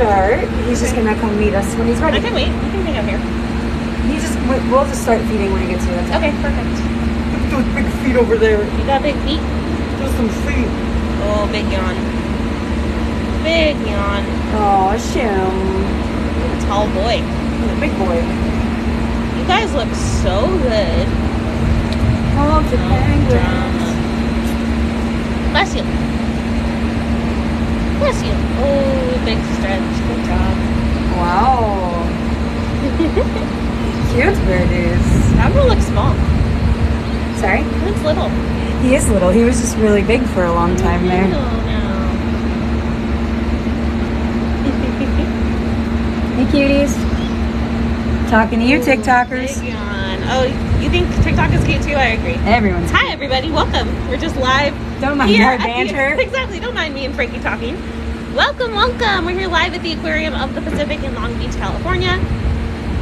start. He's just gonna come meet us when he's ready. I can wait. You can hang out here. We'll just start feeding when he gets here. Okay, perfect. Look at those big feet over there. You got big feet? There's some feet. Oh, big yawn. Big yawn. Oh, Shim. You're a tall boy. He's a big boy. You guys look so good. Oh, the penguins. Bless you. Bless you. Oh, big stretch. Good job. Wow. Cute bird is. Admiral looks small. Sorry? He looks little. He is little. He was just really big for a long time there. Oh, Hey, cuties. Talking to you, TikTokers. Big yawn. Oh, you think TikTok is cute too? I agree. Everyone's. Hi, everybody. Welcome. We're just live. Don't mind here our at the- banter. Exactly. Don't mind me and Frankie talking. Welcome, welcome. We're here live at the Aquarium of the Pacific in Long Beach, California.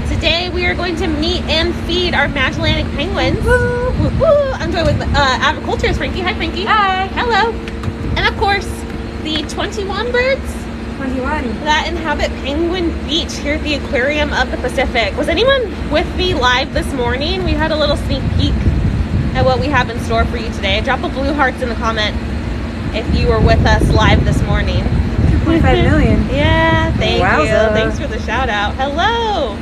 Today we are going to meet and feed our Magellanic Penguins. Woo, woo, woo. I'm joined with aviculturist Frankie. Hi, Frankie. Hi. Hello. And of course, the 21 birds 21. that inhabit Penguin Beach here at the Aquarium of the Pacific. Was anyone with me live this morning? We had a little sneak peek at what we have in store for you today. Drop a blue hearts in the comment if you were with us live this morning. 2.5 million. Yeah, thank you. Wowza. Thanks for the shout out. Hello.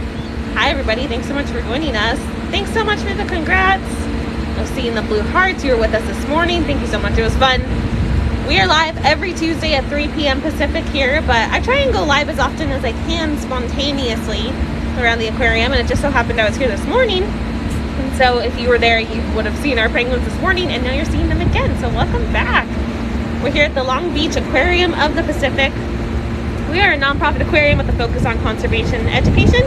Hi, everybody. Thanks so much for joining us. Thanks so much for the congrats. I've seen the blue hearts. You were with us this morning. Thank you so much. It was fun. We are live every Tuesday at 3 p.m. Pacific here, but I try and go live as often as I can spontaneously around the aquarium, and it just so happened I was here this morning. And so if you were there, you would have seen our penguins this morning, and now you're seeing them again. So welcome back. We're here at the Long Beach Aquarium of the Pacific. We are a nonprofit aquarium with a focus on conservation and education.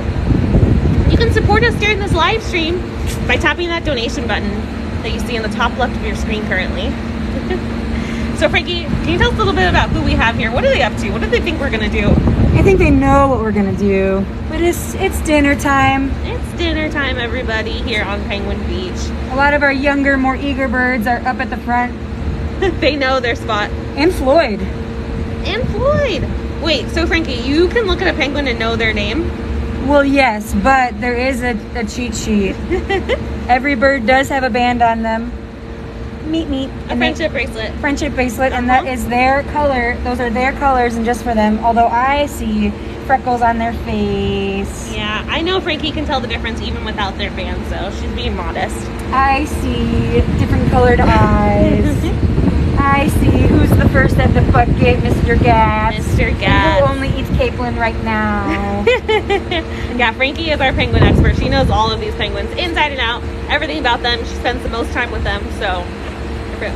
You can support us during this live stream by tapping that donation button that you see in the top left of your screen currently. So Frankie, can you tell us a little bit about who we have here? What are they up to? What do they think we're gonna do? I think they know what we're gonna do, but it's dinner time. It's dinner time, everybody, here on Penguin Beach. A lot of our younger, more eager birds are up at the front. They know their spot. And Floyd. And Floyd. Wait, so Frankie, you can look at a penguin and know their name? Well, yes, but there is a cheat sheet. Every bird does have a band on them. Meet. A friendship bracelet. Friendship bracelet, and that is their color. Those are their colors and just for them. Although I see freckles on their face. Yeah, I know Frankie can tell the difference even without their band, so she's being modest. I see different colored eyes. I see who's the first at the bucket, Mr. Gatz. Mr. And Gatz. who only eats capelin right now. Yeah, Frankie is our penguin expert. She knows all of these penguins inside and out, everything about them. She spends the most time with them, so.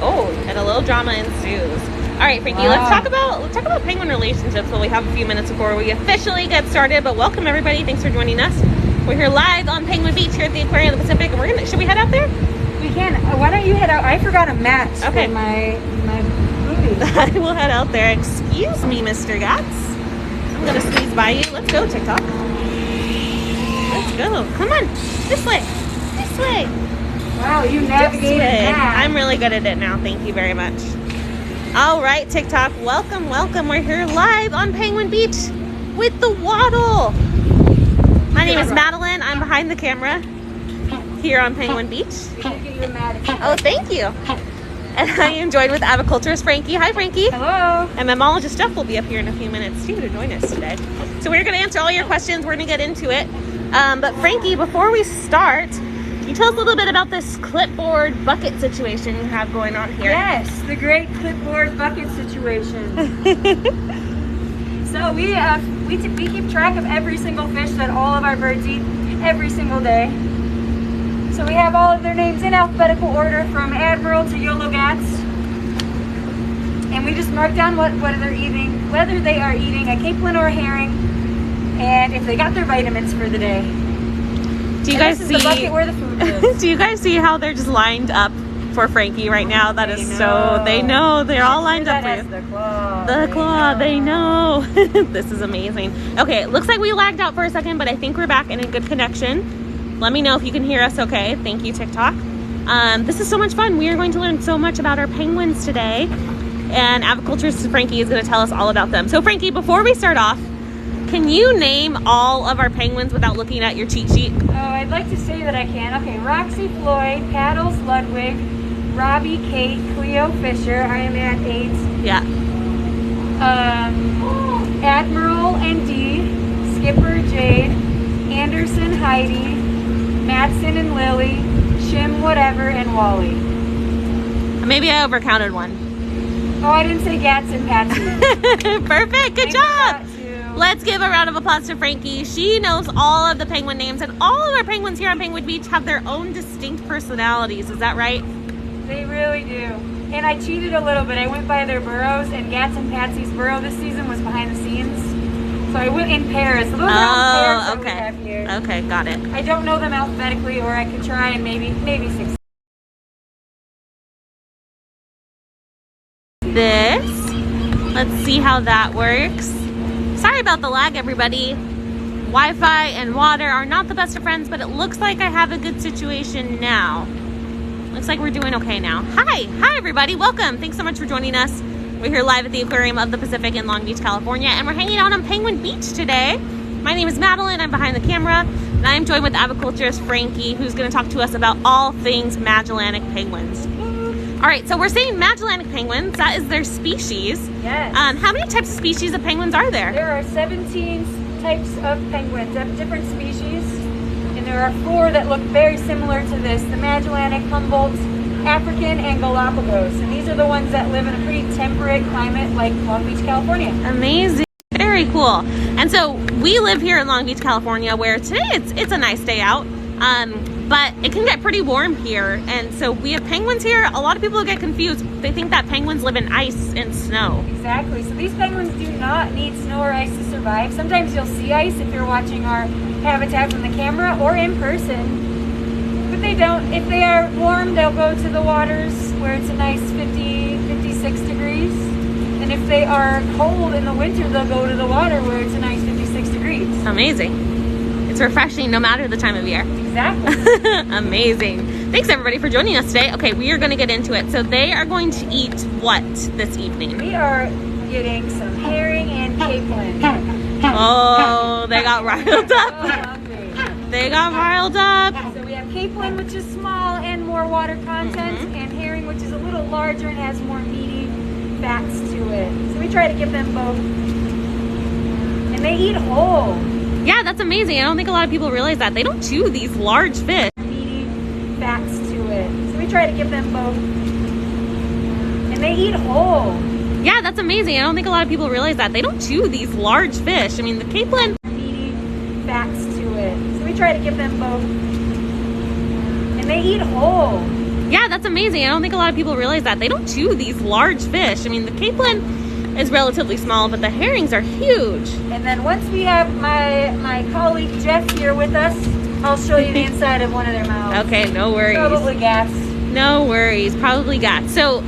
Oh, and a little drama ensues. All right, Frankie, Wow. let's talk about penguin relationships while we have a few minutes before we officially get started. But welcome, everybody. Thanks for joining us. We're here live on Penguin Beach here at the Aquarium of the Pacific. And should we head out there? We can. Why don't you head out? I forgot a mat Okay. for my movie. I will head out there. Excuse me, Mr. Gatz. I'm gonna squeeze by you. Let's go, TikTok. Let's go. Come on. This way. This way. Wow, you This navigated way. that. I'm really good at it now. Thank you very much. All right, TikTok. Welcome. We're here live on Penguin Beach with the waddle. My name is Madeline. I'm behind the camera here on Penguin Beach. Oh, thank you. And I am joined with aviculturist Frankie. Hi, Frankie. Hello. And mammalogist Jeff will be up here in a few minutes too to join us today. So we're going to answer all your questions. We're going to get into it. But Frankie, before we start, can you tell us a little bit about this clipboard bucket situation you have going on here? Yes, the great clipboard bucket situation. So we keep track of every single fish that all of our birds eat every single day. So we have all of their names in alphabetical order from Admiral to Yolo Gats. And we just mark down what they're eating, whether they are eating a capelin or a herring, and if they got their vitamins for the day. Do you guys this see? is the bucket where the food is. Do you guys see how they're just lined up for Frankie right now? That is so. They know they're all lined up for you. The claw. The claw, they know. This is amazing. Okay, it looks like we lagged out for a second, but I think we're back in a good connection. Let me know if you can hear us okay. Thank you, TikTok. This is so much fun. We are going to learn so much about our penguins today. And aviculturist Frankie is going to tell us all about them. So Frankie, before we start off, Can you name all of our penguins without looking at your cheat sheet? Oh, I'd like to say that I can. Okay, Roxy Floyd, Paddles Ludwig, Robbie Kate, Cleo Fisher. I am at 8. Yeah. Admiral and Dee, Skipper Jade, Anderson Heidi, Matson and Lily, Shim whatever, and Wally. Maybe I overcounted one. Oh, I didn't say Gats and Patsy. Perfect. Good job. Let's give a round of applause to Frankie. She knows all of the penguin names, and all of our penguins here on Penguin Beach have their own distinct personalities. Is that right? They really do. And I cheated a little bit. I went by their burrows, and Gats and Patsy's burrow this season was behind the scenes. So I went in pairs. So those are all pairs that we have here. Okay, got it. I don't know them alphabetically, or I could try and maybe 6. This. Let's see how that works. Sorry about the lag, everybody. Wi-Fi and water are not the best of friends, but it looks like I have a good situation now. Looks like we're doing okay now. Hi everybody, welcome. Thanks so much for joining us. We're here live at the Aquarium of the Pacific in Long Beach, California, and we're hanging out on Penguin Beach today. My name is Madeline, I'm behind the camera, and I'm joined with aviculturist Frankie, who's gonna talk to us about all things Magellanic penguins. All right, so we're saying Magellanic penguins, that is their species. Yes. How many types of species of penguins are there? There are 17 types of penguins of different species, and there are 4 that look very similar to this: the Magellanic, Humboldt, African, and Galapagos. And these are the ones that live in a pretty temperate climate like Long Beach, California. Amazing. Very cool. And so we live here in Long Beach, California, where today it's a nice day out. But it can get pretty warm here, and so we have penguins here. A lot of people get confused. They think that penguins live in ice and snow. Exactly. So these penguins do not need snow or ice to survive. Sometimes you'll see ice if you're watching our habitat from the camera or in person, but they don't. If they are warm, they'll go to the waters where it's a nice 50, 56 degrees. And if they are cold in the winter, they'll go to the water where it's a nice 56 degrees. Amazing. It's refreshing no matter the time of year. Exactly. Amazing. Thanks everybody for joining us today. Okay, we are going to get into it. So they are going to eat what this evening? We are getting some herring and capelin. Oh, they got riled up. hungry. They got riled up. So we have capelin, which is small and more water content, and herring, which is a little larger and has more meaty fats to it. So we try to give them both. And they eat whole. Yeah, that's amazing. I don't think a lot of people realize that. They don't chew these large fish. Meaty fats to it. So we try to give them both. And they eat whole. Yeah, that's amazing. I don't think a lot of people realize that. They don't chew these large fish. I mean, the capelin. Meaty fats to it. So we try to give them both. And they eat whole. Yeah, that's amazing. I don't think a lot of people realize that. They don't chew these large fish. I mean, the capelin is relatively small, but the herrings are huge. And then once we have my colleague Jeff here with us, I'll show you the inside of one of their mouths. Okay, no worries. Probably gas. No worries, probably gas. So,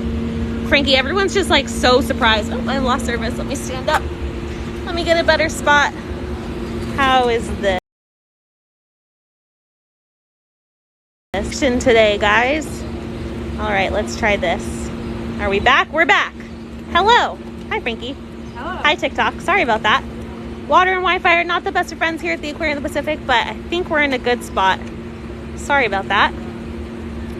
Frankie, everyone's just like so surprised. Oh, I lost service. Let me stand up. Let me get a better spot. How is this today, guys? All right, let's try this. Are we back? We're back. Hello. Hi, Frankie. Hello. Hi, TikTok. Sorry about that. Water and Wi-Fi are not the best of friends here at the Aquarium of the Pacific, but I think we're in a good spot. Sorry about that.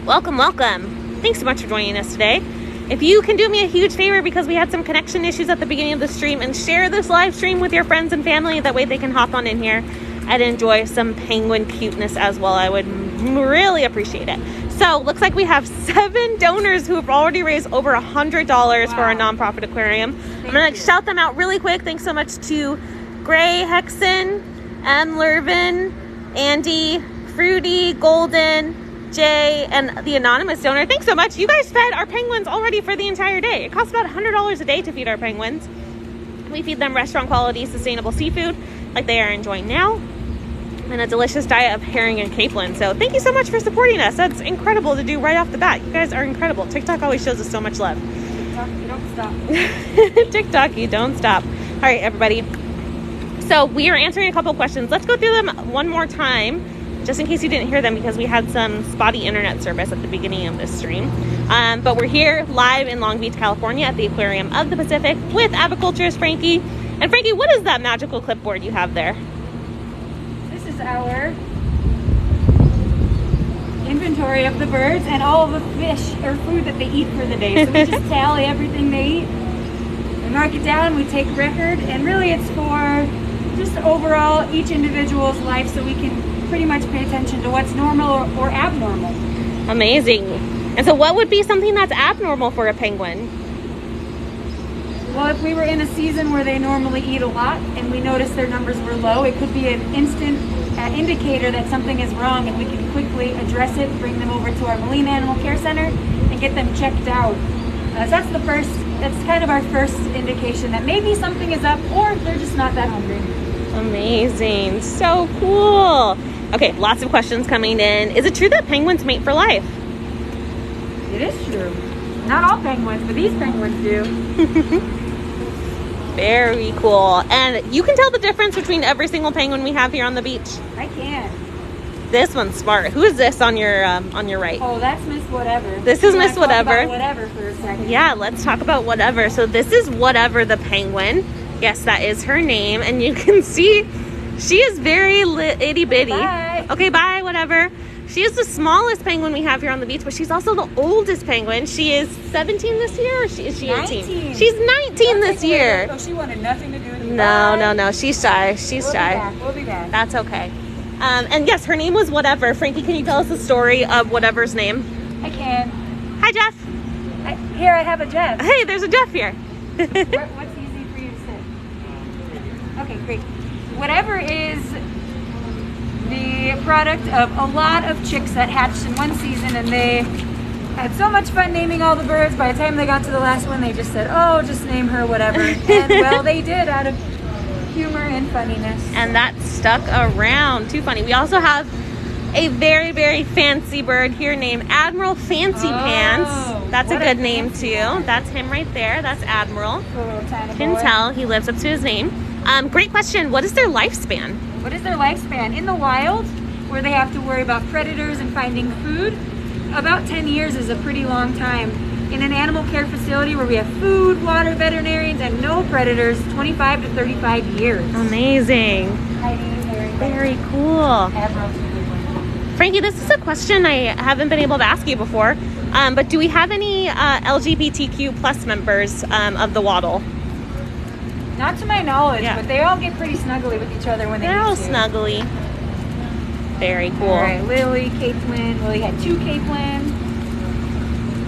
Welcome, welcome. Thanks so much for joining us today. If you can do me a huge favor, because we had some connection issues at the beginning of the stream, and share this live stream with your friends and family, that way they can hop on in here and enjoy some penguin cuteness as well. I would really appreciate it. So, looks like we have 7 donors who have already raised over $100 for our nonprofit aquarium. I'm going to shout them out really quick. Thanks so much to Gray, Hexen, M. Lervin, Andy, Fruity, Golden, Jay, and the anonymous donor. Thanks so much. You guys fed our penguins already for the entire day. It costs about $100 a day to feed our penguins. We feed them restaurant quality, sustainable seafood like they are enjoying now, and a delicious diet of herring and capelin. So thank you so much for supporting us. That's incredible to do right off the bat. You guys are incredible. TikTok always shows us so much love. TikTok, you don't stop. TikTok, you don't stop. All right, everybody. So we are answering a couple questions. Let's go through them one more time, just in case you didn't hear them, because we had some spotty internet service at the beginning of this stream. But we're here live in Long Beach, California at the Aquarium of the Pacific with aviculturist Frankie. And Frankie, what is that magical clipboard you have there? This is our inventory of the birds and all of the fish or food that they eat for the day. So we just tally everything they eat. We mark it down, we take record, and really it's for just overall each individual's life so we can pretty much pay attention to what's normal or abnormal. Amazing. And so what would be something that's abnormal for a penguin? Well, if we were in a season where they normally eat a lot and we noticed their numbers were low, it could be an instant indicator that something is wrong, and we can quickly address it, bring them over to our Marine Animal Care Center and get them checked out. So that's kind of our first indication that maybe something is up or they're just not that hungry. Amazing. So cool. Okay, lots of questions coming in. Is it true that penguins mate for life? It is true. Not all penguins, but these penguins do. Very cool. And you can tell the difference between every single penguin we have here on the beach. I can. This one's smart. Who is this on your right? Oh, that's Miss Whatever. This is Miss Whatever. Talk about Whatever for a second. Yeah, let's talk about Whatever. So this is Whatever the penguin. Yes, that is her name. And you can see she is very itty bitty. Bye. Okay, bye, Whatever. She is the smallest penguin we have here on the beach, but she's also the oldest penguin. She is 17 this year, or is she 18? 19. She's 19 this year. Oh, she wanted nothing to do with you. No. She's shy. She's shy. We'll be back. That's okay. And yes, her name was Whatever. Frankie, can you tell us the story of Whatever's name? I can. Hi, Jeff. Here I have a Jeff. Hey, there's a Jeff here. What's easy for you to say? Okay, great. Whatever is the product of a lot of chicks that hatched in one season, and they had so much fun naming all the birds. By the time they got to the last one, they just said, oh, just name her Whatever. And well, they did, out of humor and funniness. And that stuck around. Too funny. We also have a very, very fancy bird here named Admiral Fancy Pants. That's a good name too. That's him right there. That's Admiral. Little tiny Can boy. tell he lives up to his name. Great question. What is their lifespan? What is their lifespan? In the wild, where they have to worry about predators and finding food, about 10 years is a pretty long time. In an animal care facility where we have food, water, veterinarians, and no predators, 25 to 35 years. Amazing. Very cool. Admiral. Frankie, this is a question I haven't been able to ask you before, but do we have any LGBTQ plus members of the Waddle? Not to my knowledge, Yeah. but they all get pretty snuggly with each other when they They're all need to. snuggly. Very cool. All right, Lily, Caitlin. Lily had 2 Caitlin.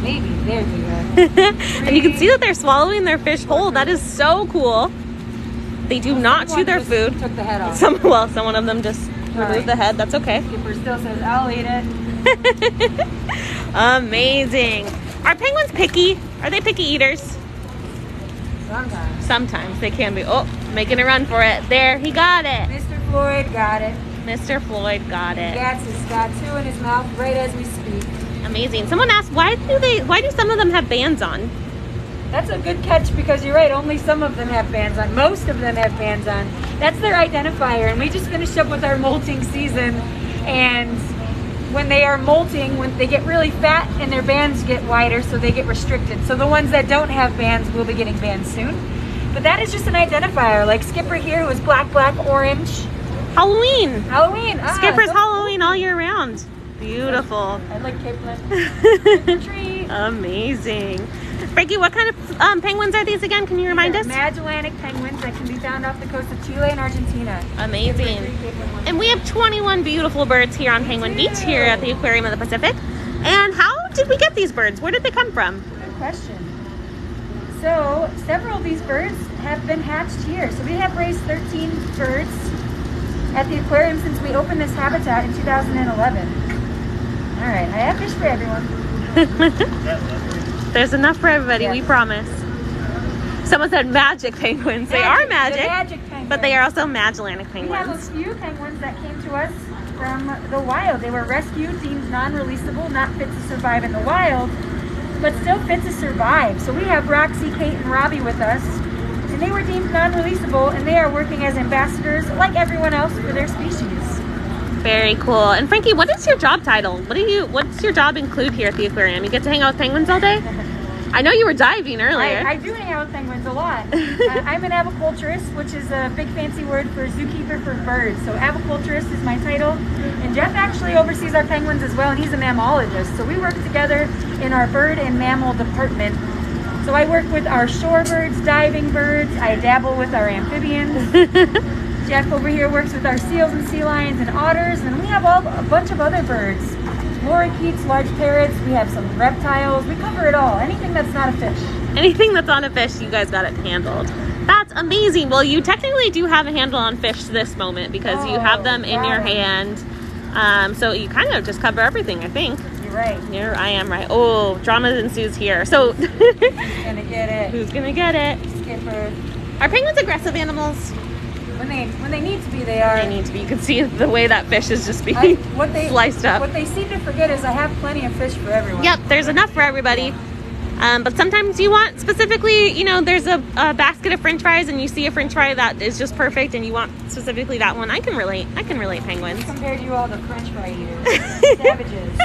Maybe. There we go. And you can see that they're swallowing their fish whole. That is so cool. They do not chew their food. Took the head off. Some one of them just removed the head. That's okay. Skipper still says, I'll eat it. Amazing. Are penguins picky? Are they picky eaters? Sometimes. Sometimes they can be. Oh, making a run for it. There, he got it. Mr. Floyd got it. Mr. Floyd got it. Gats has got 2 in his mouth right as we speak. Amazing. Someone asked, why do some of them have bands on? That's a good catch, because you're right, only some of them have bands on. Most of them have bands on. That's their identifier, and we just finished up with our molting season, and when they are molting, when they get really fat and their bands get wider, so they get restricted. So the ones that don't have bands will be getting banned soon. But that is just an identifier, like Skipper here, who is black, orange. Halloween. Halloween. Skipper's so Halloween all year round. Beautiful. I like Caitlin. Tree. Amazing. Frankie, what kind of penguins are these again? Can you remind us? Magellanic penguins that can be found off the coast of Chile and Argentina. Amazing. And we have 21 beautiful birds here on Penguin Beach, here at the Aquarium of the Pacific. And how did we get these birds? Where did they come from? Good question. So, several of these birds have been hatched here. So we have raised 13 birds at the aquarium since we opened this habitat in 2011. All right, I have fish for everyone. There's enough for everybody, Yes. we promise. Someone said magic penguins. They are They're magic, penguins. but they are also Magellanic We have a penguins. few penguins that came to us from the wild. They were rescued, deemed non-releasable, not fit to survive in the wild, but still fit to survive. So we have Roxy, Kate, and Robbie with us, and they were deemed non-releasable, and they are working as ambassadors, like everyone else, for their species. Very cool. And Frankie, what is your job title? What's your job include here at the aquarium? You get to hang out with penguins all day? I know you were diving earlier. I do hang out with penguins a lot. I'm an aviculturist, which is a big fancy word for zookeeper for birds. So aviculturist is my title. And Jeff actually oversees our penguins as well, and he's a mammologist. So we work together in our bird and mammal department. So I work with our shorebirds, diving birds. I dabble with our amphibians. Jeff over here works with our seals and sea lions and otters. And we have a bunch of other birds. Lorikeets, large parrots. We have some reptiles. We cover it all. Anything that's not a fish. Anything that's on a fish, you guys got it handled. That's amazing. Well, you technically do have a handle on fish this moment because you have them in your hand. So you kind of just cover everything, I think. Right. Here I am right. Oh, drama ensues here. So who's gonna get it? Who's gonna get it? Skipper. Are penguins aggressive animals? When they need to be, they are. They need to be. You can see the way that fish is just being sliced up. What they seem to forget is I have plenty of fish for everyone. Yep, there's enough for everybody. But sometimes you want specifically, you know, there's a basket of french fries and you see a french fry that is just perfect and you want specifically that one. I can relate penguins. Compared to you all the french fry eaters. Savages.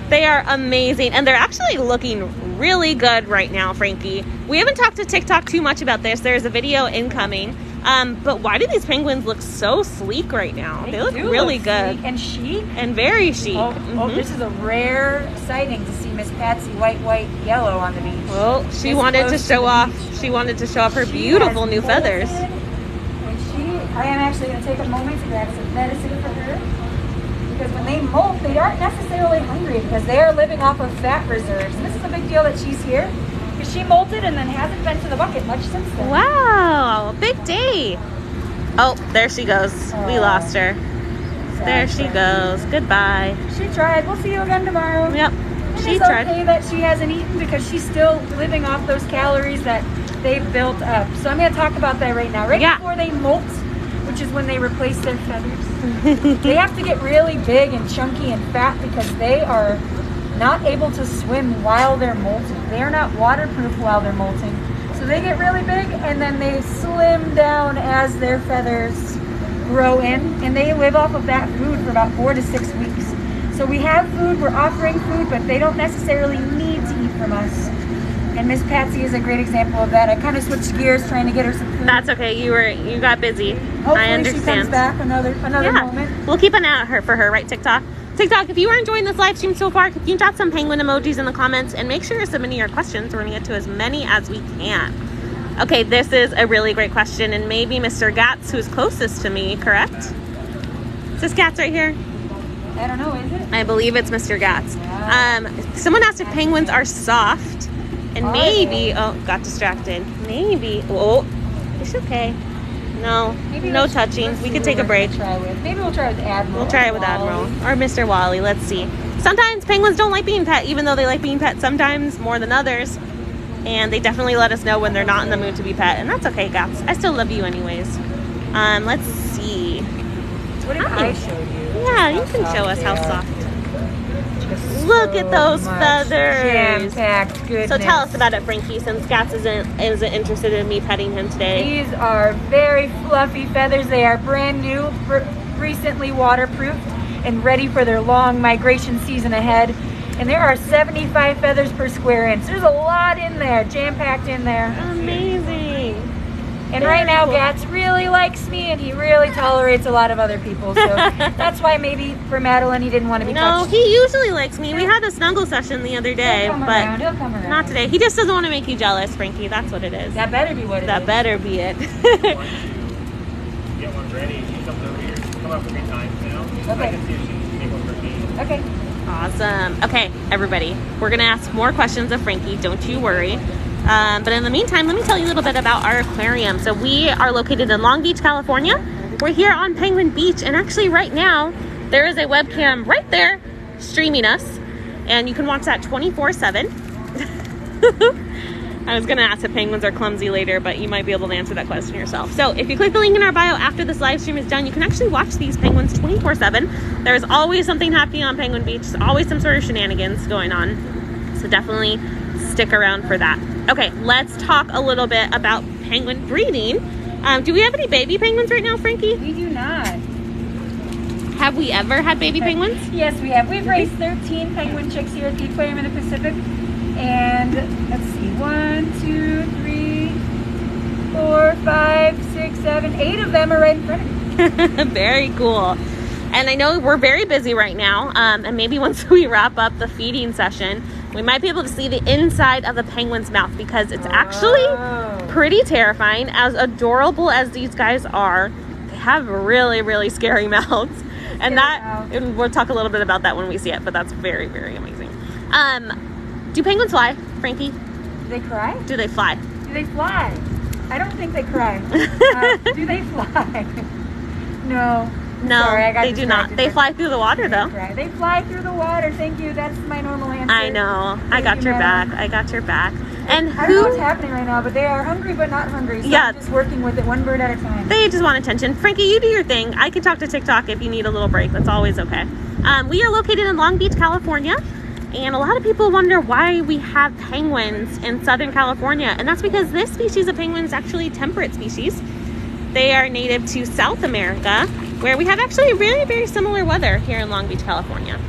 They are amazing and they're actually looking really good right now, Frankie. We haven't talked to TikTok too much about this. There's a video incoming. But why do these penguins look so sleek right now? They look really good. And chic. And very chic. Oh, this is a rare sighting to see Miss Patsy white, yellow on the beach. Well, she wanted to show off her beautiful new feathers. I am actually going to take a moment to grab some medicine for her. Because when they molt, they aren't necessarily hungry because they are living off of fat reserves. And this is a big deal that she's here. Because she molted and then hasn't been to the bucket much since then. Wow, big day. Oh, there she goes. We lost her. There she goes. Goodbye. She tried. We'll see you again tomorrow. Yep. She tried. It's okay that she hasn't eaten because she's still living off those calories that they've built up. So I'm going to talk about that right now. Before they molt, which is when they replace their feathers, they have to get really big and chunky and fat because they are not able to swim while they're molting. They are not waterproof while they're molting. So they get really big and then they slim down as their feathers grow in, and they live off of that food for about 4 to 6 weeks. So we have food, we're offering food, but they don't necessarily need to eat from us. And Miss Patsy is a great example of that. I kind of switched gears trying to get her some food. That's okay. You got busy. Hopefully I understand. She comes back another moment. We'll keep an eye out for her, right, TikTok? TikTok, if you are enjoying this live stream so far, can you drop some penguin emojis in the comments and make sure you're submitting your questions. We're going to get to as many as we can. Okay, this is a really great question, and maybe Mr. Gatz, who's closest to me, correct? Is this Gatz right here? I don't know, is it? I believe it's Mr. Gatz. Someone asked if penguins are soft, and maybe, got distracted. Maybe, it's okay. No, no touching. We could take a break. Maybe we'll try with Admiral. We'll try it with Admiral or Mr. Wally. Let's see. Sometimes penguins don't like being pet, even though they like being pet sometimes more than others. And they definitely let us know when they're not in the mood to be pet. And that's okay, Gats. I still love you anyways. Let's see. What did I show you? Yeah, you can show us how soft. Look at those feathers. Jam-packed goodness. So tell us about it, Frankie, since Gats isn't interested in me petting him today. These are very fluffy feathers. They are brand new, recently waterproofed, and ready for their long migration season ahead. And there are 75 feathers per square inch. There's a lot in there, jam-packed in there. Amazing. And right now, Gats really likes me, and he really tolerates a lot of other people. So that's why maybe for Madeline, he didn't want to be touched. No, he usually likes me. We had a snuggle session the other day, but not today. He just doesn't want to make you jealous, Frankie. That's what it is. That better be what it is. That better be it. Get one ready. She's up over here. Come up 3 times now. Okay. I can see if she can make one for me. Okay. Awesome. Okay, everybody. We're going to ask more questions of Frankie. Don't you worry. But in the meantime, let me tell you a little bit about our aquarium. So we are located in Long Beach, California. We're here on Penguin Beach. And actually right now, there is a webcam right there streaming us. And you can watch that 24/7. I was going to ask if penguins are clumsy later, but you might be able to answer that question yourself. So if you click the link in our bio after this live stream is done, you can actually watch these penguins 24/7. There's always something happening on Penguin Beach. There's always some sort of shenanigans going on. So definitely stick around for that. Okay, let's talk a little bit about penguin breeding. Do we have any baby penguins right now, Frankie? We do not. Have we ever had baby penguins? Yes, we have. We've raised 13 penguin chicks here at the Aquarium in the Pacific. And let's see, 1, 2, 3, 4, 5, 6, 7, 8 of them are right in front of me. Very cool. And I know we're very busy right now, and maybe once we wrap up the feeding session, we might be able to see the inside of the penguin's mouth, because it's actually pretty terrifying. As adorable as these guys are, they have really, really scary mouths. And and we'll talk a little bit about that when we see it, but that's very, very amazing. Do penguins fly, Frankie? Do they cry? Do they fly? Do they fly? I don't think they cry. Do they fly? No. No, Sorry, they do not. They fly through the water, though. They fly through the water. Thank you. That's my normal answer. I know. I got your back. I got your back. And I don't know what's happening right now, but they are hungry but not hungry. So I'm just working with it one bird at a time. They just want attention. Frankie, you do your thing. I can talk to TikTok if you need a little break. That's always okay. We are located in Long Beach, California. And a lot of people wonder why we have penguins in Southern California. And that's because this species of penguin is actually a temperate species. They are native to South America, where we have actually really very similar weather here in Long Beach, California.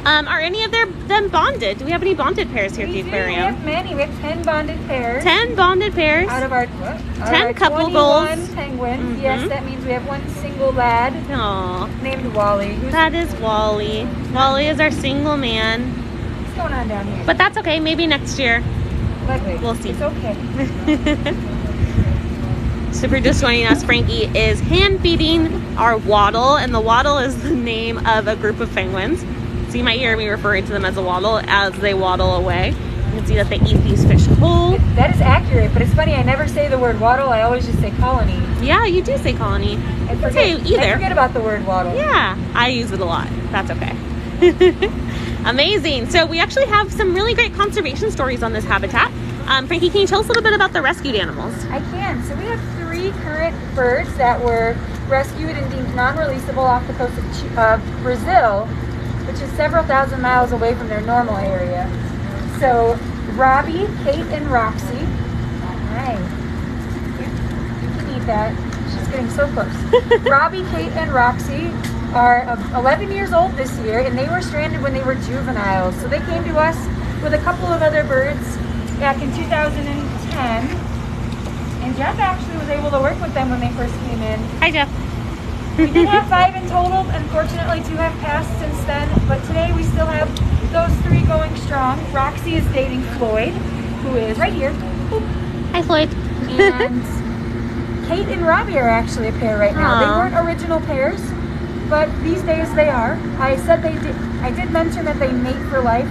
Are any of them bonded? Do we have any bonded pairs here at the aquarium? We have many. We have 10 bonded pairs. 10 bonded pairs. Out of our 10 couple 21 goals. penguins. Yes, that means we have one single lad. Aww. Named Wally. That is Wally. Wally is our single man. What's going on down here? But that's okay. Maybe next year. Likely. We'll see. It's okay. So if you're just joining us, Frankie is hand feeding our waddle, and the waddle is the name of a group of penguins. So you might hear me referring to them as a waddle as they waddle away. You can see that they eat these fish whole. That is accurate, but it's funny, I never say the word waddle, I always just say colony. Yeah, you do say colony. I forget, say either. I forget about the word waddle. Yeah, I use it a lot. That's okay. Amazing. So we actually have some really great conservation stories on this habitat. Frankie, can you tell us a little bit about the rescued animals? I can. So we have 3 current birds that were rescued and deemed non-releasable off the coast of Brazil, which is several thousand miles away from their normal area. So Robbie, Kate, and Roxy. Hi. You can eat that. She's getting so close. Robbie, Kate, and Roxy are 11 years old this year, and they were stranded when they were juveniles. So they came to us with a couple of other birds back in 2010. And Jeff actually was able to work with them when they first came in. Hi, Jeff. We did have 5 in total. Unfortunately, 2 have passed since then. But today we still have those 3 going strong. Roxy is dating Floyd, who is right here. Boop. Hi, Floyd. And Kate and Robbie are actually a pair right now. They weren't original pairs, but these days they are. I said they did. I did mention that they mate for life,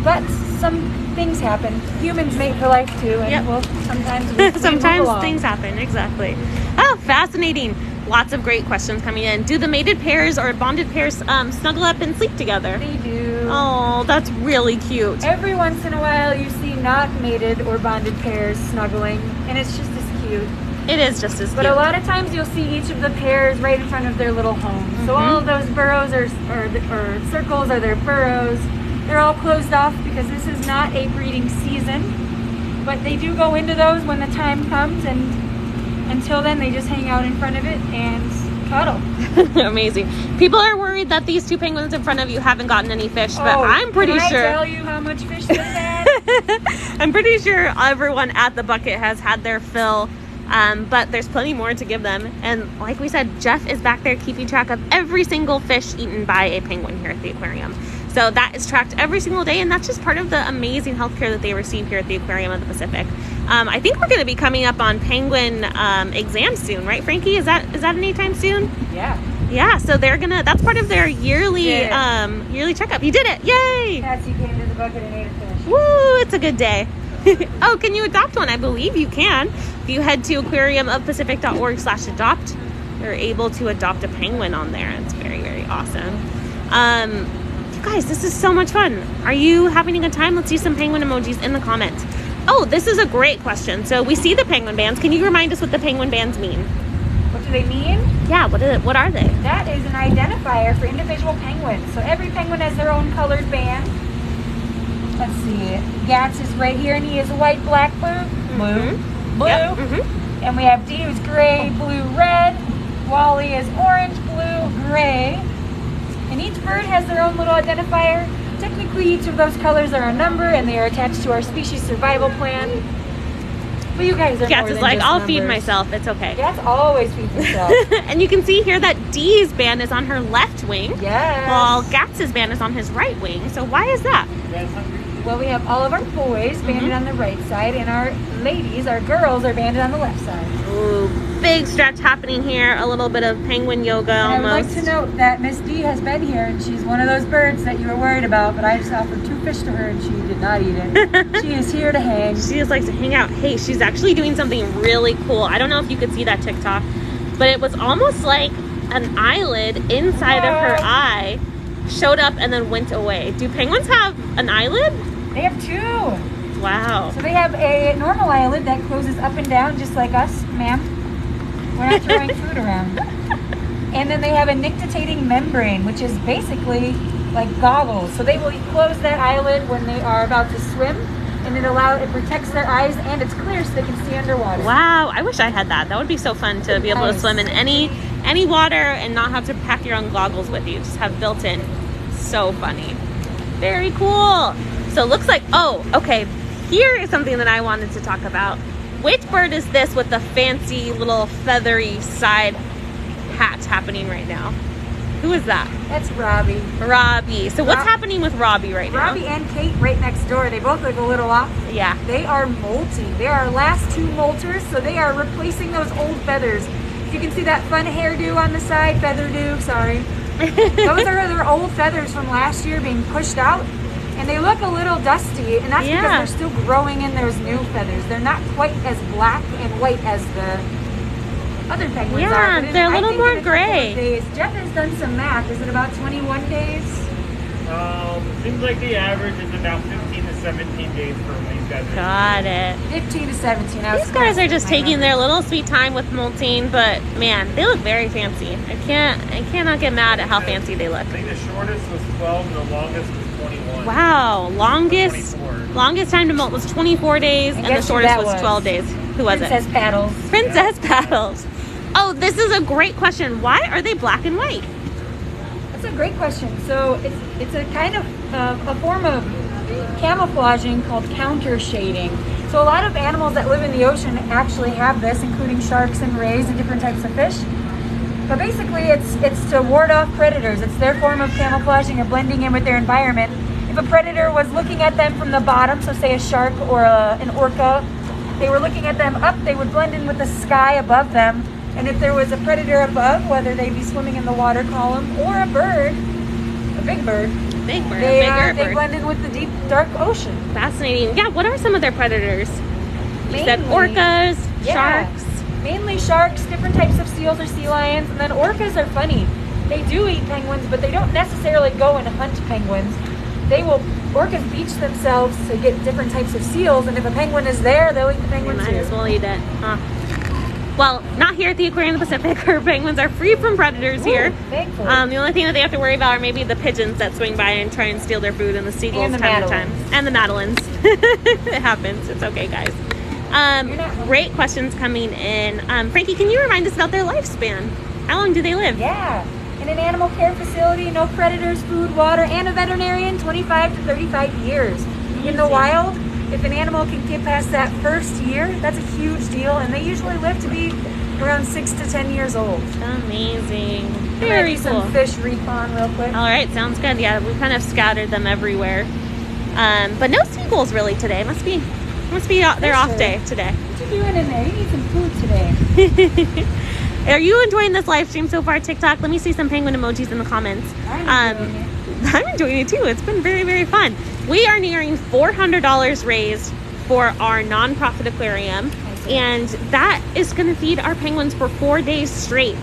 but some things happen. Humans mate for life too, and well, sometimes things happen. Exactly. Oh, fascinating. Lots of great questions coming in. Do the mated pairs or bonded pairs snuggle up and sleep together? They do. Oh, that's really cute. Every once in a while you see not mated or bonded pairs snuggling, and it's just as cute. It is just as cute. But a lot of times you'll see each of the pairs right in front of their little homes. So all of those burrows or circles are their burrows. They're all closed off because this is not a breeding season. But they do go into those when the time comes, and until then they just hang out in front of it and cuddle. Amazing. People are worried that these 2 penguins in front of you haven't gotten any fish, but I'm pretty sure. Can I tell you how much fish they've had? I'm pretty sure everyone at the bucket has had their fill. But there's plenty more to give them. And like we said, Jeff is back there keeping track of every single fish eaten by a penguin here at the aquarium. So that is tracked every single day, and that's just part of the amazing healthcare that they receive here at the Aquarium of the Pacific. I think we're going to be coming up on penguin exams soon, right, Frankie? Is that anytime soon? Yeah. Yeah, so that's part of their yearly checkup. You did it. Yay! Patsy came to the bucket and ate a fish. Woo, it's a good day. Oh, can you adopt one? I believe you can. If you head to aquariumofpacific.org/adopt, you're able to adopt a penguin on there. It's very, very awesome. You guys, this is so much fun. Are you having a good time? Let's use some penguin emojis in the comments. Oh, this is a great question. So we see the penguin bands. Can you remind us what the penguin bands mean? What do they mean? Yeah, what are they? That is an identifier for individual penguins. So every penguin has their own colored band. Let's see. Gats is right here, and he is white, black, blue. Yep. And we have D, who's gray, blue, red. Wally is orange, blue, gray. And each bird has their own little identifier. To Technically, each of those colors are a number, and they are attached to our species survival plan. But you guys are Gats more is than like, just I'll numbers. feed myself. It's okay. Gats always feeds himself. And you can see here that Dee's band is on her left wing, Yes. while Gats' band is on his right wing. So why is that? You guys hungry? Well, we have all of our boys banded on the right side, and our ladies, our girls, are banded on the left side. Ooh, big stretch happening here. A little bit of penguin yoga And I would almost. like to note that Miss D has been here, and she's one of those birds that you were worried about, but I just offered 2 fish to her, and she did not eat it. She is here to hang. She just likes to hang out. Hey, she's actually doing something really cool. I don't know if you could see that TikTok, but it was almost like an eyelid inside of her eye showed up and then went away. Do penguins have an eyelid? They have 2. Wow. So they have a normal eyelid that closes up and down just like us, ma'am. We're not throwing food around. And then they have a nictitating membrane, which is basically like goggles. So they will close that eyelid when they are about to swim, and it protects their eyes, and it's clear so they can see underwater. Wow, I wish I had that. That would be so fun to be able to Nice. swim in any water and not have to pack your own goggles with you. Just have built in. So funny. Very cool. So it looks like, oh, okay. Here is something that I wanted to talk about. Which bird is this with the fancy little feathery side hat happening right now? Who is that? That's Robbie. Robbie. So what's happening with Robbie right now? Robbie and Kate right next door. They both look a little off. Yeah. They are molting. They are our last 2 molters, so they are replacing those old feathers. You can see that fun hairdo on the side, feather do, sorry. Those are their old feathers from last year being pushed out, and they look a little dusty, and that's because they're still growing in those new feathers. They're not quite as black and white as the other penguins are. Yeah, but they're a I little think more in a couple of gray. days- Jeff has done some math. Is it about 21 days? Seems like the average is about 15 to 17 days for when these guys are. Got it. 15 to 17. I was These guys are close just with my taking number. their little sweet time with molting, but man, they look very fancy. I cannot get mad at how fancy they look. I think the shortest was 12 and the longest was 21. Wow, longest 24. time to molt was 24 days, and the guess who shortest that was was? 12 days. Who was Princess it? Paddles. Princess Paddles. Oh, this is a great question. Why are they black and white? That's a great question. So it's a kind of a form of camouflaging called counter shading. So a lot of animals that live in the ocean actually have this, including sharks and rays and different types of fish. But basically, it's to ward off predators. It's their form of camouflaging or blending in with their environment. If a predator was looking at them from the bottom, so say a shark or an orca, they were looking at them up, they would blend in with the sky above them. And if there was a predator above, whether they be swimming in the water column or a bird, a big bird, Big bird, they bigger bird. blend in with the deep, dark ocean. Fascinating. Yeah, what are some of their predators? You said Mainly- orcas, Yeah. sharks. Mainly sharks, different types of seals or sea lions, and then orcas are funny. They do eat penguins, but they don't necessarily go and hunt penguins. Orcas beach themselves to get different types of seals, and if a penguin is there, they'll eat the You penguin might too. as well eat it. Huh. Well, not here at the Aquarium of the Pacific. Our penguins are free from predators here. Thankfully. The only thing that they have to worry about are maybe the pigeons that swing by and try and steal their food, and the seagulls And the time to time. Madeleines. And the Madeleines. It happens. It's okay, guys. You're not- Great questions coming in. Frankie, can you remind us about their lifespan? How long do they live? Yeah. In an animal care facility, no predators, food, water, and a veterinarian, 25 to 35 years. In the wild, if an animal can get past that first year, that's a huge deal, and they usually live to be around 6 to 10 years old. Amazing. There might Very be cool. some fish respawn real quick. All right, sounds good. Yeah, we kind of scattered them everywhere. But no seagulls really today. Must be their off day today. What you doing in there? You need some food today. Are you enjoying this live stream so far, TikTok? Let me see some penguin emojis in the comments. I'm enjoying it. I'm enjoying it too. It's been very, very fun. We are nearing $400 raised for our nonprofit aquarium, and that is going to feed our penguins for 4 days straight.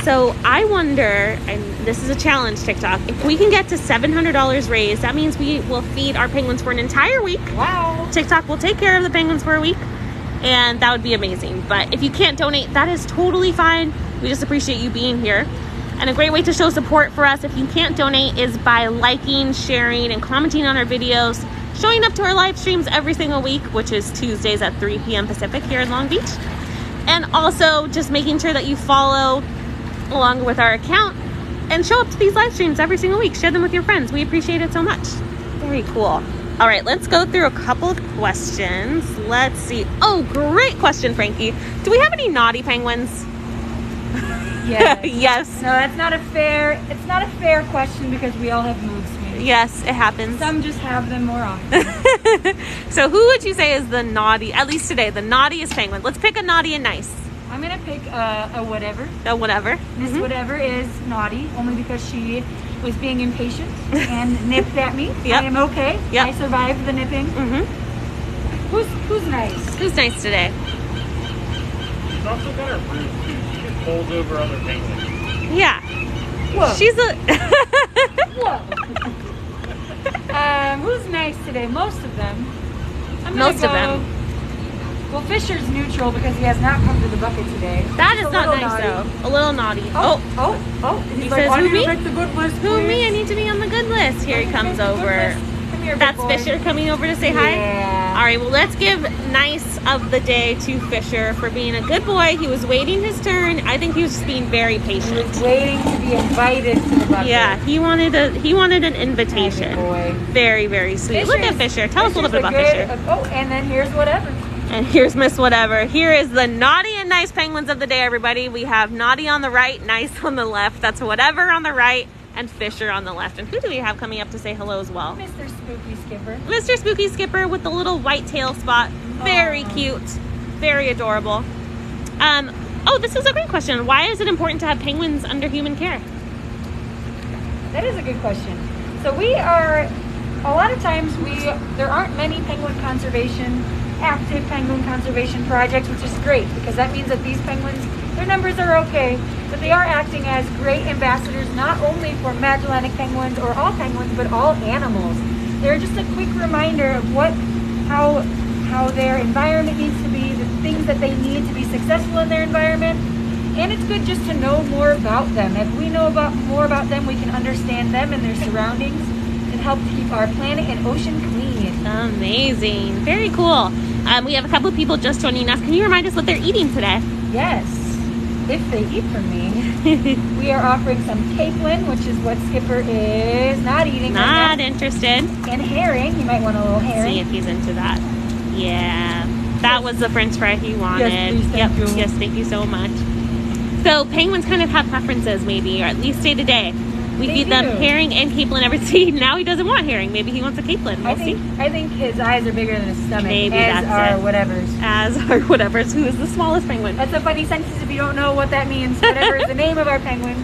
So I wonder, and this is a challenge, TikTok, if we can get to $700 raised, that means we will feed our penguins for an entire week. Wow. TikTok will take care of the penguins for a week, and that would be amazing. But if you can't donate, that is totally fine. We just appreciate you being here. And a great way to show support for us if you can't donate is by liking, sharing, and commenting on our videos, showing up to our live streams every single week, which is Tuesdays at 3 p.m. Pacific here in Long Beach. And also just making sure that you follow along with our account and show up to these live streams every single week. Share them with your friends. We appreciate it so much. Very cool. All right, let's go through a couple of questions. Let's see. Oh, great question, Frankie. Do we have any naughty penguins? Yes. Yes. No, that's not a fair. It's not a fair question because we all have mood swings. Yes, it happens. Some just have them more often. So who would you say is the naughty, at least today, the naughtiest penguin? Let's pick a naughty and nice. I'm gonna pick a whatever. A whatever. Miss Whatever is naughty only because she was being impatient and nipped at me. Yep. I am okay. Yep. I survived the nipping. Who's nice? Who's nice today? She's also got her roots. She just pulls over other penguins. Yeah. Whoa. She's a... Whoa. Who's nice today? Most of them. I'm gonna Most of go- them. Well, Fisher's neutral because he has not come to the bucket today. That He's is a not little nice, naughty. though. A little naughty. Oh. He's He like, says, I who, need me? to make the good list, Who, me? I please. need to be on the good list. Here he Make comes the good over. list. Come here, big That's boy. Fisher coming over to say hi? Yeah. All right, well, let's give nice of the day to Fisher for being a good boy. He was waiting his turn. I think he was just being very He patient. was waiting to be invited to the bucket. Yeah, he wanted an invitation. Good boy. Very, very sweet. Look at Fisher. Tell us a little bit about Fisher's a Fisher. good- Oh, and then here's whatever. And here's Miss Whatever. Here is the naughty and nice penguins of the day, everybody. We have naughty on the right, nice on the left. That's Whatever on the right and Fisher on the left. And who do we have coming up to say hello as well? Mr. Spooky Skipper. Mr. Spooky Skipper with the little white tail spot. Very cute. Very adorable. Oh, this is a great question. Why is it important to have penguins under human care? That is a good question. So we are, a lot of times there aren't many active penguin conservation projects, which is great because that means that these penguins, their numbers are okay, but they are acting as great ambassadors not only for Magellanic penguins or all penguins, but all animals. They're just a quick reminder of how their environment needs to be, the things that they need to be successful in their environment. And it's good just to know more about them. If we know more about them, we can understand them and their surroundings and help to keep our planet and ocean clean. Amazing. Very cool. We have a couple of people just joining us. Can you remind us what they're eating today? Yes, if they eat from me. We are offering some capelin, which is what Skipper is not eating. Not right now. interested. And herring. You might want a little herring. See if he's into that. Yeah. That was the French fry he wanted. Yes, please, thank you. Yes, thank you so much. So penguins kind of have preferences, maybe, or at least day to day. We They feed them do. herring and capelin every day. Now he doesn't want herring. Maybe he wants a capelin. We'll see. I think his eyes are bigger than his stomach. Maybe as that's are it. whatever's. As or whatever's. Who is the smallest penguin? That's a funny sentence if you don't know what that means. Whatever is the name of our penguin.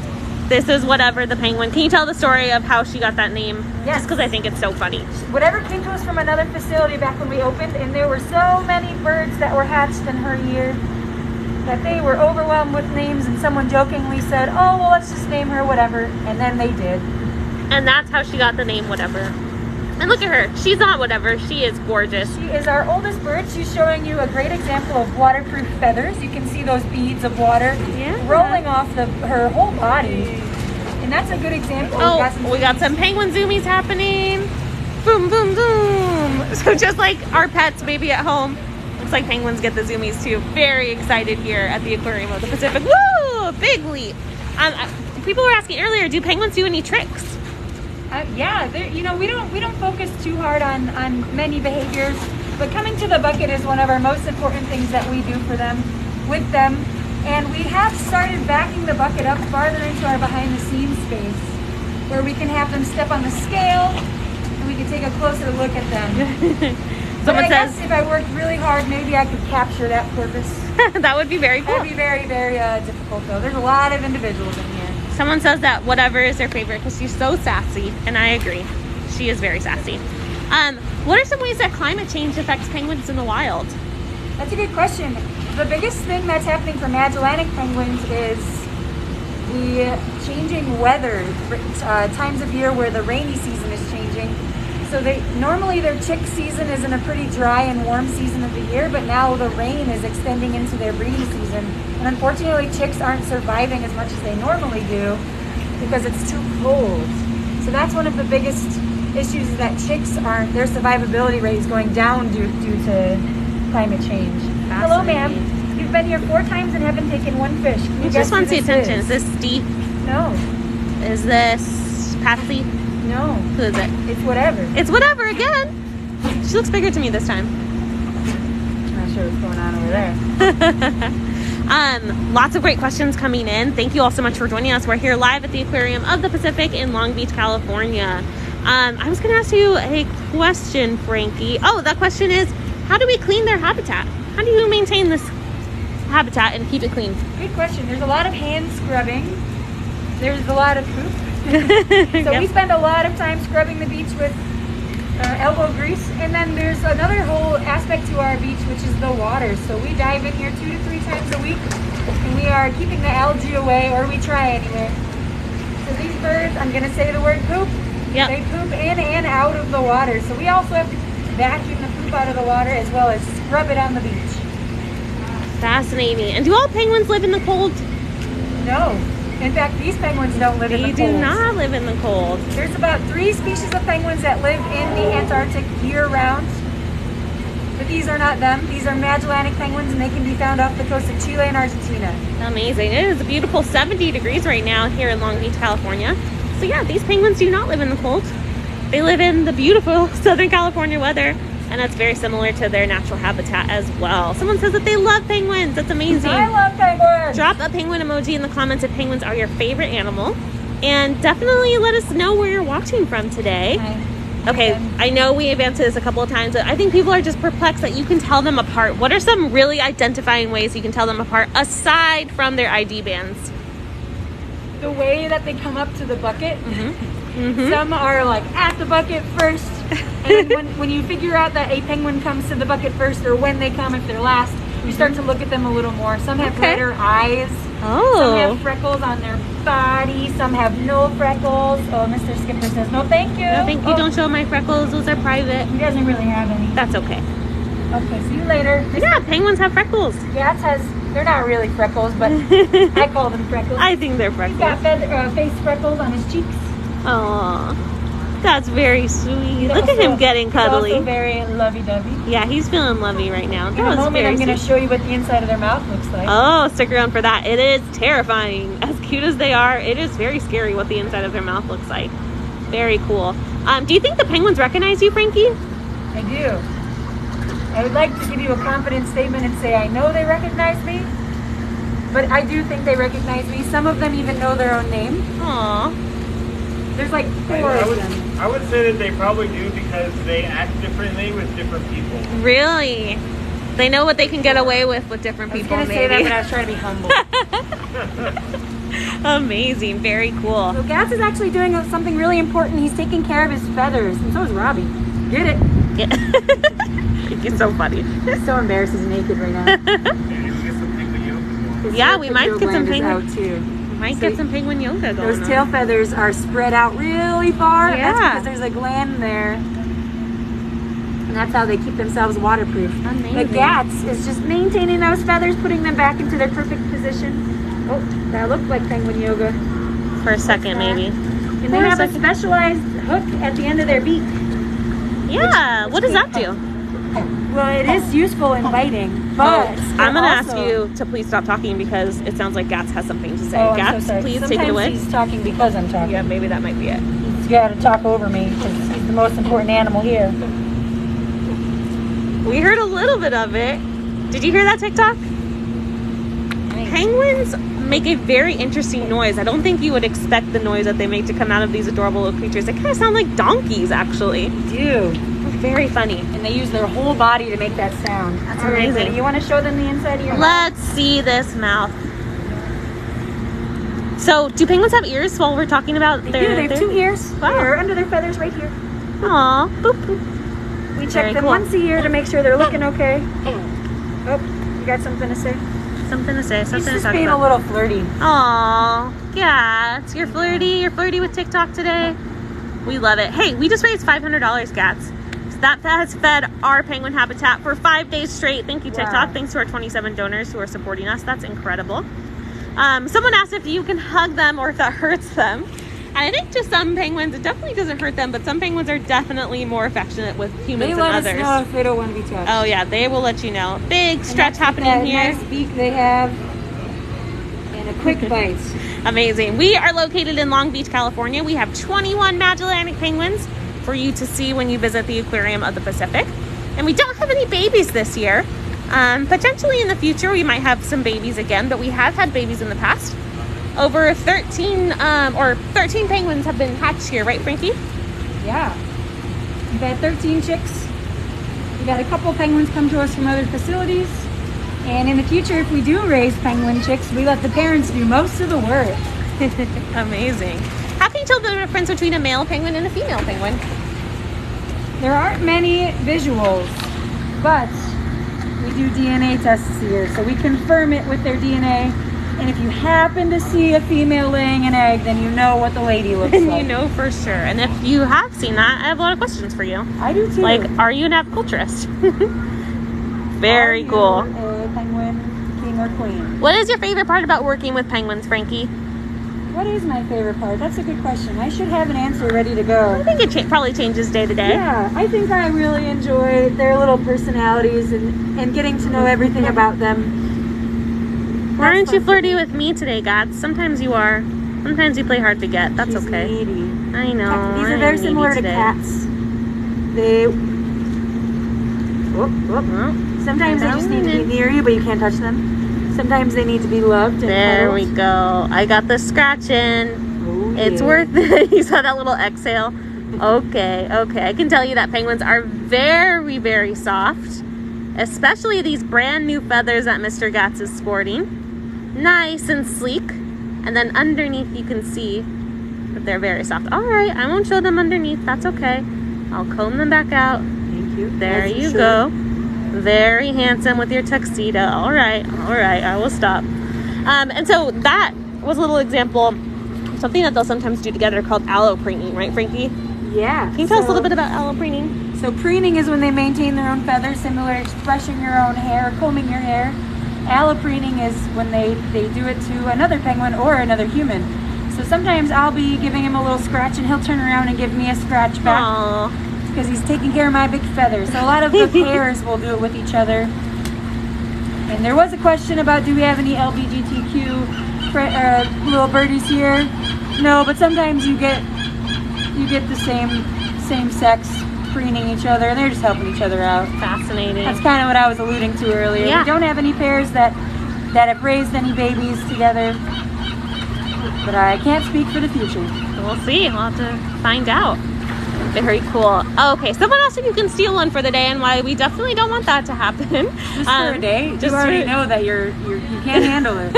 This is Whatever the penguin. Can you tell the story of how she got that name? Yes. Just because I think it's so funny. Whatever came to us from another facility back when we opened, and there were so many birds that were hatched in her year that they were overwhelmed with names, and someone jokingly said, oh, well, let's just name her Whatever, and then they did. And that's how she got the name Whatever. And look at her. She's not Whatever. She is gorgeous. She is our oldest bird. She's showing you a great example of waterproof feathers. You can see those beads of water rolling off her whole body. And that's a good example. Oh, we got some penguin zoomies happening. Boom, boom, boom. So just like our pets maybe at home, looks like penguins get the zoomies too. Very excited here at the Aquarium of the Pacific. Woo! Big leap. People were asking earlier, do penguins do any tricks? Yeah, we don't focus too hard on many behaviors, but coming to the bucket is one of our most important things that we do for them, with them. And we have started backing the bucket up farther into our behind-the-scenes space, where we can have them step on the scale, and we can take a closer look at them. Someone I says guess if I worked really hard, maybe I could capture that purpose. that would be very cool. That'd be very, very difficult, though. There's a lot of individuals in here. Someone says that Whatever is their favorite because she's so sassy, and I agree. She is very sassy. What are some ways that climate change affects penguins in the wild? That's a good question. The biggest thing that's happening for Magellanic penguins is the changing weather, times of year where the rainy season is changing. So normally their chick season is in a pretty dry and warm season of the year, but now the rain is extending into their breeding season. And unfortunately, chicks aren't surviving as much as they normally do because it's too cold. So that's one of the biggest issues, is that their survivability rate is going down due to climate change. Hello, ma'am. You've been here 4 times and haven't taken one fish. Can you Just guess want who to see this attention. Is this Steve? No. Is this Patsy? No. Who is it? It's whatever. It's whatever again. She looks bigger to me this time. Not sure what's going on over there. Lots of great questions coming in. Thank you all so much for joining us. We're here live at the Aquarium of the Pacific in Long Beach, California. I was going to ask you a question, Frankie. Oh, that question is, how do we clean their habitat? How do you maintain this habitat and keep it clean? Good question. There's a lot of hand scrubbing. There's a lot of poop. So Yep. we spend a lot of time scrubbing the beach with elbow grease. And then there's another whole aspect to our beach, which is the water. So we dive in here 2 to 3 times a week. And we are keeping the algae away, or we try anyway. So these birds, I'm going to say the word poop. Yep. They poop in and out of the water. So we also have to vacuum the poop out of the water as well as scrub it on the beach. Fascinating. And do all penguins live in the cold? No. In fact, these penguins don't live in the They cold. do not live in the cold. There's about 3 species of penguins that live in the Antarctic year-round. But these are not them. These are Magellanic penguins, and they can be found off the coast of Chile and Argentina. Amazing. It is a beautiful 70 degrees right now here in Long Beach, California. So yeah, these penguins do not live in the cold. They live in the beautiful Southern California weather, and that's very similar to their natural habitat as well. Someone says that they love penguins. That's amazing. I love penguins! Drop a penguin emoji in the comments if penguins are your favorite animal. And definitely let us know where you're watching from today. Okay, I know we have answered this a couple of times, but I think people are just perplexed that you can tell them apart. What are some really identifying ways you can tell them apart aside from their ID bands? The way that they come up to the bucket. Mm-hmm. Some are like at the bucket first. And then when you figure out that a penguin comes to the bucket first, or when they come, if they're last, you start to look at them a little more. Some have Okay. redder eyes. Oh. Some have freckles on their body. Some have no freckles. Oh, Mr. Skipper says, no thank you. No, thank you. Oh, Don't show my freckles. Those are private. he doesn't really have any. That's okay. Okay, see you later. Yeah, penguins have freckles. Gats they're not really freckles, but I call them freckles. I think they're He's got freckles. face freckles on his cheeks. Aw, that's very sweet. He's Look at also- him getting He's also cuddly. very lovey-dovey. Yeah, he's feeling lovey right now. In That a was moment, very I'm going to sweet. show you what the inside of their mouth looks like. Oh, stick around for that. It is terrifying. As cute as they are, it is very scary what the inside of their mouth looks like. Very cool. Do you think the penguins recognize you, Frankie? I do. I would like to give you a confident statement and say I know they recognize me, but I do think they recognize me. Some of them even know their own name. Aw. There's like 4 of them. I would say that they probably do because they act differently with different people. Really? They know what they can get away with different I was people, going to say that, maybe. but I was trying to be humble. Amazing. Very cool. So Gats is actually doing something really important. He's taking care of his feathers, and so is Robbie. Get it? He's so funny. He's so embarrassed he's naked right now. Maybe we get some penguin yoga. Yeah, we might get some penguin penguin. out too. Might get some penguin yoga going Those on. tail feathers are spread out really far. Yeah. That's because there's a gland there. And that's how they keep themselves waterproof. Amazing. The Gats is just maintaining those feathers, putting them back into their perfect position. Oh, that looked like penguin yoga. For a second, maybe. And they have a specialized hook at the end of their beak. Yeah. What does that do? Well, it is useful in biting, but I'm going to ask you to please stop talking because it sounds like Gats has something to say. Oh, I'm Gats, so sorry. please Sometimes take it away. he's talking because I'm talking. Yeah, maybe that might be it. He's got to talk over me because he's the most important animal here. We heard a little bit of it. Did you hear that TikTok? Penguins make a very interesting noise. I don't think you would expect the noise that they make to come out of these adorable little creatures. They kind of sound like donkeys, actually. They do. Very funny. And they use their whole body to make that sound. That's amazing. Pretty. You want to show them the inside of your mouth? Let's see this mouth. So, do penguins have ears while we're talking about They their... do. They have 2 ears. Wow. They're under their feathers right here. Aw. Boop, boop. We check Very them cool. once a year to make sure they're looking okay. Oh, you got something to say? Something to say. He's Something to just talk being about. a little flirty. Aw. Gats. You're flirty. You're flirty with TikTok today. We love it. Hey, we just raised $500, Gats. So that has fed our penguin habitat for 5 days straight. Thank you, TikTok. Wow. Thanks to our 27 donors who are supporting us. That's incredible. Someone asked if you can hug them or if that hurts them. And I think to some penguins, it definitely doesn't hurt them, but some penguins are definitely more affectionate with humans They than let others. us know if they don't want to be touched. Oh yeah, they will let you know. Big stretch And that's happening that here. Nice beak they have. And and a quick bite. Amazing. We are located in Long Beach, California. We have 21 Magellanic Penguins for you to see when you visit the Aquarium of the Pacific. And we don't have any babies this year. Potentially in the future, we might have some babies again, but we have had babies in the past. Over 13 penguins have been hatched here, right, Frankie? Yeah. We've had 13 chicks. We've had a couple penguins come to us from other facilities. And in the future, if we do raise penguin chicks, we let the parents do most of the work. Amazing. How can you tell the difference between a male penguin and a female penguin? There aren't many visuals, but we do DNA tests here, so we confirm it with their DNA. And if you happen to see a female laying an egg, then you know what the lady looks like. You know for sure. And if you have seen that, I have a lot of questions for you. I do too. Like, are you an apiculturist? Very cool. Are you a penguin king or queen? What is your favorite part about working with penguins, Frankie? What is my favorite part? That's a good question. I should have an answer ready to go. I think it probably changes day to day. Yeah, I think I really enjoy their little personalities and getting to know everything about them. Why aren't you flirty with me today, God? Sometimes you are. Sometimes you play hard to get. That's She's okay. needy. I know. These are very similar to cats. They... Sometimes they just need to be near you, but you can't touch them. Sometimes they need to be loved and There cuddled. we go. I got the scratching. Oh, It's yeah. worth it. You saw that little exhale? Okay. I can tell you that penguins are very, very soft. Especially these brand new feathers that Mr. Gatz is sporting. Nice and sleek. And then underneath you can see that they're very soft. Alright, I won't show them underneath. That's okay. I'll comb them back out. Thank you. There As you should. go. Very handsome with your tuxedo. All right, I will stop. And so that was a little example of something that they'll sometimes do together called aloe printing, right, Frankie? Yeah. Can you tell us a little bit about aloe printing? So preening is when they maintain their own feathers, similar to brushing your own hair, combing your hair. Aloe preening is when they do it to another penguin or another human. So sometimes I'll be giving him a little scratch and he'll turn around and give me a scratch back. Aww. Because he's taking care of my big feathers. So a lot of the pairs will do it with each other. And there was a question about, do we have any LGBTQ little birdies here? No, but sometimes you get the same sex preening each other, and they're just helping each other out. Fascinating. That's kind of what I was alluding to earlier. Yeah. We don't have any pairs that have raised any babies together, but I can't speak for the future. We'll see. We'll have to find out. Very cool. Okay, someone asked if you can steal one for the day, and why we definitely don't want that to happen. Just for a day? Just You already for- know that you can't handle it.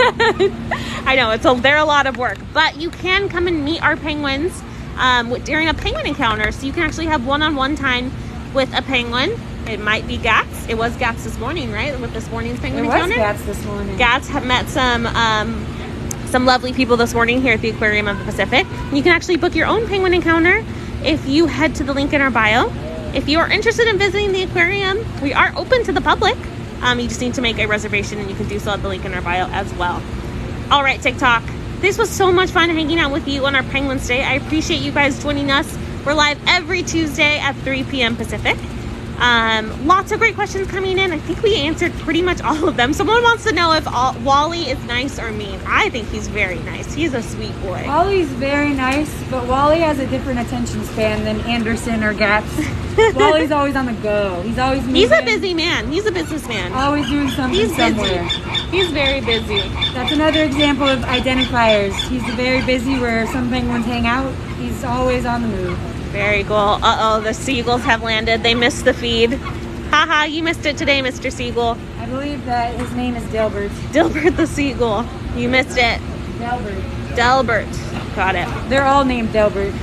I know, they're a lot of work, but you can come and meet our penguins during a penguin encounter. So you can actually have one-on-one time with a penguin. It might be Gats. It was Gats this morning, right? With this morning's penguin encounter. Gats this morning. Gats have met some lovely people this morning here at the Aquarium of the Pacific. You can actually book your own penguin encounter if you head to the link in our bio. If you are interested in visiting the aquarium, we are open to the public. You just need to make a reservation, and you can do so at the link in our bio as well. All right, TikTok. This was so much fun hanging out with you on our Penguins Day. I appreciate you guys joining us. We're live every Tuesday at 3 p.m. Pacific. Lots of great questions coming in. I think we answered pretty much all of them. Someone wants to know if Wally is nice or mean. I think he's very nice. He's a sweet boy. Wally's very nice, but Wally has a different attention span than Anderson or Gats. Wally's always on the go. He's always moving. He's a busy man. He's a businessman. Always doing something He's somewhere. busy. He's very busy. That's another example of identifiers. He's very busy where some penguins hang out. He's always on the move. Very cool. Uh-oh, the seagulls have landed. They missed the feed. Haha, you missed it today, Mr. Seagull. I believe that his name is Delbert. Dilbert the Seagull. You missed it. Delbert. Delbert. Got it. They're all named Delbert.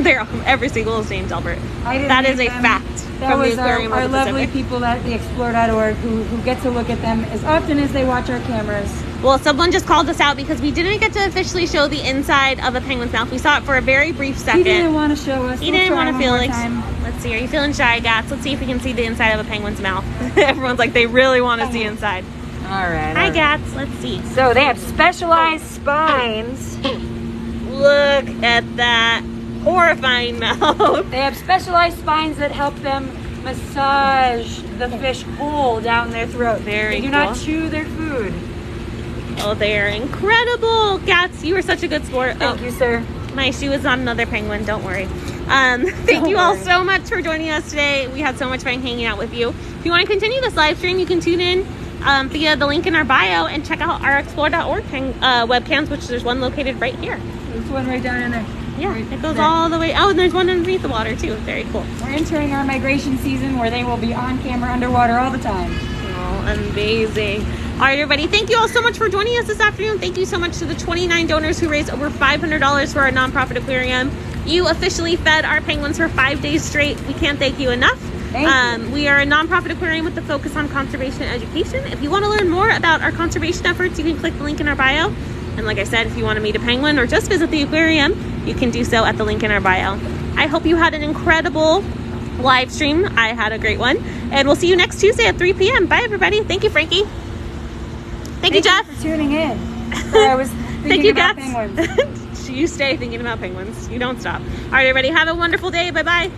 Every seagull is named Delbert. I didn't That is name a them. fact That from the was Aquarium our of the lovely Pacific. people at the Explore.org who get to look at them as often as they watch our cameras. Well, someone just called us out because we didn't get to officially show the inside of a penguin's mouth. We saw it for a very brief second. He didn't want to show us. He We'll didn't try want to one feel more like. time. Let's see. Are you feeling shy, Gats? Let's see if we can see the inside of a penguin's mouth. Everyone's like, they really want to see inside. All right. Hi, Gats. Let's see. So they have specialized spines. Look at that horrifying mouth. They have specialized spines that help them massage the fish whole down their throat. Very They do cool. not chew their food. Oh, they are incredible. You were such a good sport. Thank you, sir. My shoe is on another penguin. Don't worry. Thank you all so much for joining us today. We had so much fun hanging out with you. If you want to continue this live stream, you can tune in via the link in our bio and check out our explore.org webcams, which there's one located right here. There's one right down in there. Yeah, right it goes there. all the way. Oh, and there's one underneath the water too. Very cool. We're entering our migration season where they will be on camera underwater all the time. Oh, amazing. All right, everybody. Thank you all so much for joining us this afternoon. Thank you so much to the 29 donors who raised over $500 for our nonprofit aquarium. You officially fed our penguins for 5 days straight. We can't thank you enough. Thank you. We are a nonprofit aquarium with a focus on conservation and education. If you want to learn more about our conservation efforts, you can click the link in our bio. And like I said, if you want to meet a penguin or just visit the aquarium, you can do so at the link in our bio. I hope you had an incredible live stream. I had a great one. And we'll see you next Tuesday at 3 p.m. Bye, everybody. Thank you, Frankie. Thank you, Jeff. For tuning in. Sorry, I was thinking about penguins. You stay thinking about penguins. You don't stop. All right, everybody. Have a wonderful day. Bye-bye.